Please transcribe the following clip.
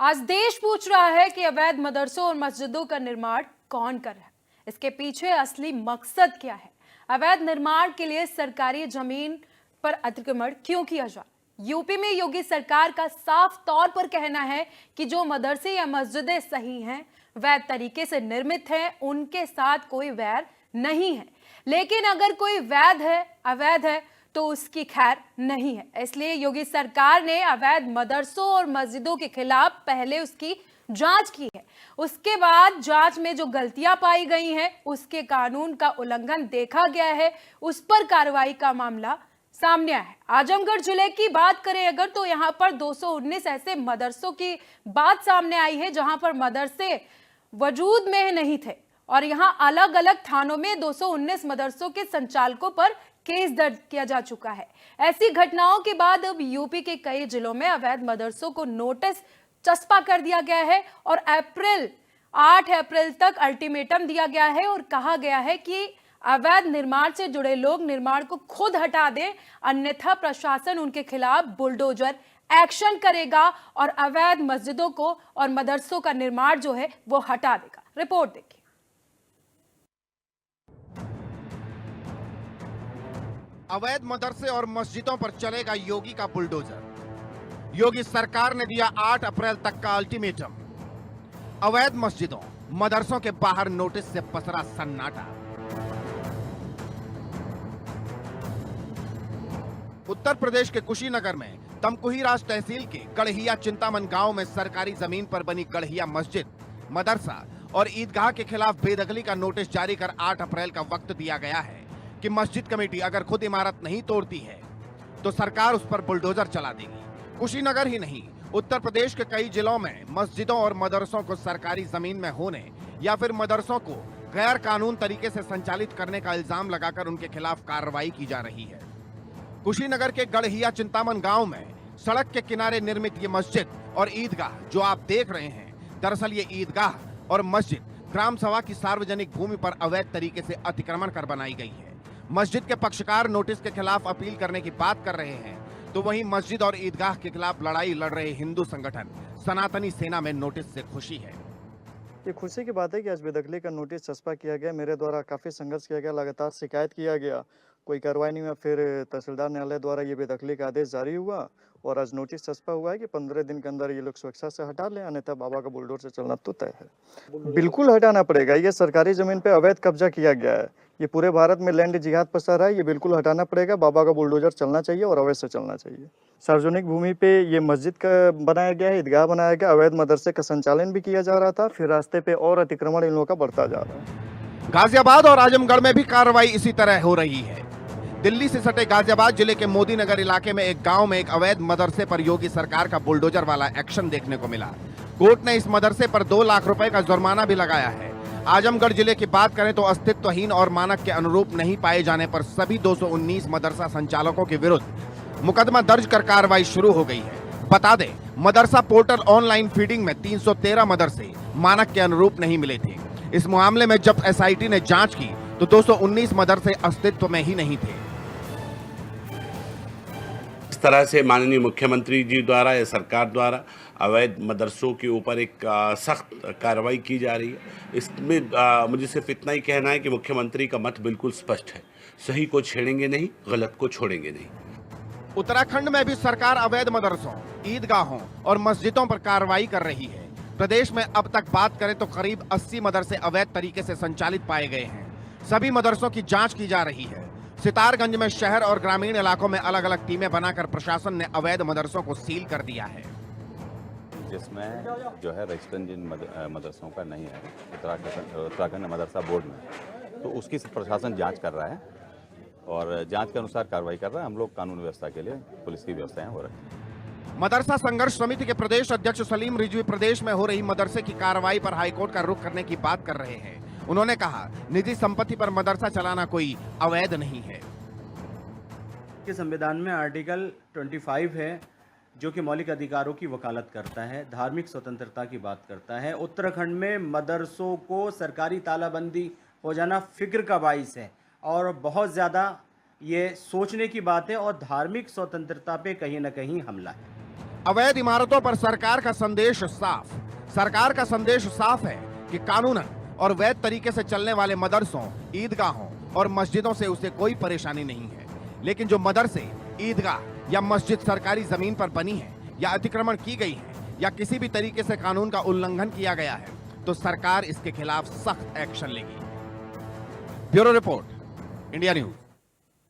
आज देश पूछ रहा है कि अवैध मदरसों और मस्जिदों का निर्माण कौन कर रहा है, इसके पीछे असली मकसद क्या है। अवैध निर्माण के लिए सरकारी जमीन पर अतिक्रमण क्यों किया जा रहा है। यूपी में योगी सरकार का साफ तौर पर कहना है कि जो मदरसे या मस्जिदें सही हैं, वैध तरीके से निर्मित हैं, उनके साथ कोई वैर नहीं है। लेकिन अगर कोई वैध है, अवैध है, तो उसकी खैर नहीं है। इसलिए योगी सरकार ने अवैध मदरसों और मस्जिदों के खिलाफ पहले उसकी जांच की है। उसके बाद जांच में जो गलतियां पाई गई हैं, उसके कानून का उल्लंघन देखा गया है, उस पर कार्रवाई का मामला सामने आया है। आजमगढ़ जिले की बात करें अगर, तो यहां पर 219 ऐसे मदरसों की बात सामने आई है जहां पर मदरसे वजूद में नहीं थे, और यहां अलग अलग थानों में 219 मदरसों के संचालकों पर केस दर्ज किया जा चुका है। ऐसी घटनाओं के बाद अब यूपी के कई जिलों में अवैध मदरसों को नोटिस चस्पा कर दिया गया है और 8 अप्रैल तक अल्टीमेटम दिया गया है और कहा गया है कि अवैध निर्माण से जुड़े लोग निर्माण को खुद हटा दें, अन्यथा प्रशासन उनके खिलाफ बुलडोजर एक्शन करेगा और अवैध मस्जिदों को और मदरसों का निर्माण जो है वो हटा देगा। रिपोर्ट देखिए। अवैध मदरसे और मस्जिदों पर चलेगा योगी का बुलडोजर। योगी सरकार ने दिया 8 अप्रैल तक का अल्टीमेटम। अवैध मस्जिदों, मदरसों के बाहर नोटिस से पसरा सन्नाटा। उत्तर प्रदेश के कुशीनगर में तमकुहीराज तहसील के गढ़हिया चिंतामन गांव में सरकारी जमीन पर बनी गढ़हिया मस्जिद, मदरसा और ईदगाह के खिलाफ बेदखली का नोटिस जारी कर 8 अप्रैल का वक्त दिया गया है कि मस्जिद कमेटी अगर खुद इमारत नहीं तोड़ती है तो सरकार उस पर बुलडोजर चला देगी। कुशीनगर ही नहीं, उत्तर प्रदेश के कई जिलों में मस्जिदों और मदरसों को सरकारी जमीन में होने या फिर मदरसों को गैर कानून तरीके से संचालित करने का इल्जाम लगाकर उनके खिलाफ कार्रवाई की जा रही है। कुशीनगर के गढ़हिया चिंतामन गांव में सड़क के किनारे निर्मित ये मस्जिद और ईदगाह जो आप देख रहे हैं, दरअसल ये ईदगाह और मस्जिद ग्राम सभा की सार्वजनिक भूमि पर अवैध तरीके से अतिक्रमण कर बनाई गई है। मस्जिद के पक्षकार नोटिस के खिलाफ अपील करने की बात कर रहे हैं, तो वहीं मस्जिद और ईदगाह के खिलाफ लड़ाई लड़ रहे हिंदू संगठन सनातनी सेना में नोटिस से खुशी है। ये खुशी की बात है कि आज बेदखली का नोटिस चस्पा किया गया। मेरे द्वारा काफ़ी संघर्ष किया गया, लगातार शिकायत किया गया, कोई कार्रवाई नहीं हुआ। फिर तहसीलदार न्यायालय द्वारा ये बेदखली का आदेश जारी हुआ और आज नोटिस चस्पा हुआ है कि 15 दिन के अंदर ये लोग स्वेच्छा से हटा लें, अन्यथा बाबा का बुलडोजर से चलना तो तय है। बिल्कुल हटाना पड़ेगा। ये सरकारी जमीन पे अवैध कब्जा किया गया है। ये पूरे भारत में लैंड जिहाद पसर है। ये बिल्कुल हटाना पड़ेगा। बाबा का बुलडोजर चलना चाहिए और अवैध से चलना चाहिए। सार्वजनिक भूमि पे ये मस्जिद का बनाया गया है, ईदगाह बनाया गया, अवैध मदरसे का संचालन भी किया जा रहा था। फिर रास्ते पे और अतिक्रमण इन लोगों का बढ़ता जा रहा है। गाजियाबाद और आजमगढ़ में भी कार्रवाई इसी तरह हो रही है। दिल्ली से सटे गाजियाबाद जिले के मोदी नगर इलाके में एक गांव में एक अवैध मदरसे पर योगी सरकार का बुलडोजर वाला एक्शन देखने को मिला। कोर्ट ने इस मदरसे पर 2 लाख रुपए का जुर्माना भी लगाया है। आजमगढ़ जिले की बात करें तो अस्तित्वहीन और मानक के अनुरूप नहीं पाए जाने पर सभी 219 मदरसा संचालकों के विरुद्ध मुकदमा दर्ज कर कार्रवाई शुरू हो गई है। बता दें, मदरसा पोर्टल ऑनलाइन फीडिंग में 313 मदरसे मानक के अनुरूप नहीं मिले थे। इस मामले में जब एसआईटी ने जांच की तो 219 मदरसे अस्तित्व में ही नहीं थे। इस तरह से माननीय मुख्यमंत्री जी द्वारा या सरकार द्वारा अवैध मदरसों के ऊपर एक सख्त कार्रवाई की जा रही है। इसमें मुझे सिर्फ इतना ही कहना है कि मुख्यमंत्री का मत बिल्कुल स्पष्ट है, सही को छेड़ेंगे नहीं, गलत को छोड़ेंगे नहीं। उत्तराखंड में भी सरकार अवैध मदरसों, ईदगाहों और मस्जिदों पर कार्रवाई कर रही है। प्रदेश में अब तक बात करें तो करीब 80 मदरसे अवैध तरीके से संचालित पाए गए हैं। सभी मदरसों की जांच की जा रही है। सितारगंज में शहर और ग्रामीण इलाकों में अलग अलग टीमें बनाकर प्रशासन ने अवैध मदरसों को सील कर दिया है। जिसमें जो है रजिस्ट्रेशन जिन मदरसों का नहीं है उत्तराखंड मदरसा बोर्ड में, तो उसकी प्रशासन जांच कर रहा है और जांच के अनुसार कार्रवाई कर रहा है। हम लोग कानून व्यवस्था के लिए पुलिस की व्यवस्थाएं हो रही है। मदरसा संघर्ष समिति के प्रदेश अध्यक्ष सलीम रिजवी प्रदेश में हो रही मदरसे की कार्रवाई पर हाईकोर्ट का रुख करने की बात कर रहे हैं। उन्होंने कहा, निजी संपत्ति पर मदरसा चलाना कोई अवैध नहीं है। के संविधान में आर्टिकल 25 है जो कि मौलिक अधिकारों की वकालत करता है, धार्मिक स्वतंत्रता की बात करता है। उत्तराखंड में मदरसों को सरकारी तालाबंदी हो जाना फिक्र का बाइस है और बहुत ज़्यादा ये सोचने की बात है और धार्मिक स्वतंत्रता पे कहीं ना कहीं हमला है। अवैध इमारतों पर सरकार का संदेश साफ। सरकार का संदेश साफ है कि कानूनन और वैध तरीके से चलने वाले मदरसों, ईदगाहों और मस्जिदों से उसे कोई परेशानी नहीं है। लेकिन जो मदरसे, ईदगाह या मस्जिद सरकारी जमीन पर बनी है या अतिक्रमण की गई है या किसी भी तरीके से कानून का उल्लंघन किया गया है तो सरकार इसके खिलाफ सख्त एक्शन लेगी। Bureau report, India news.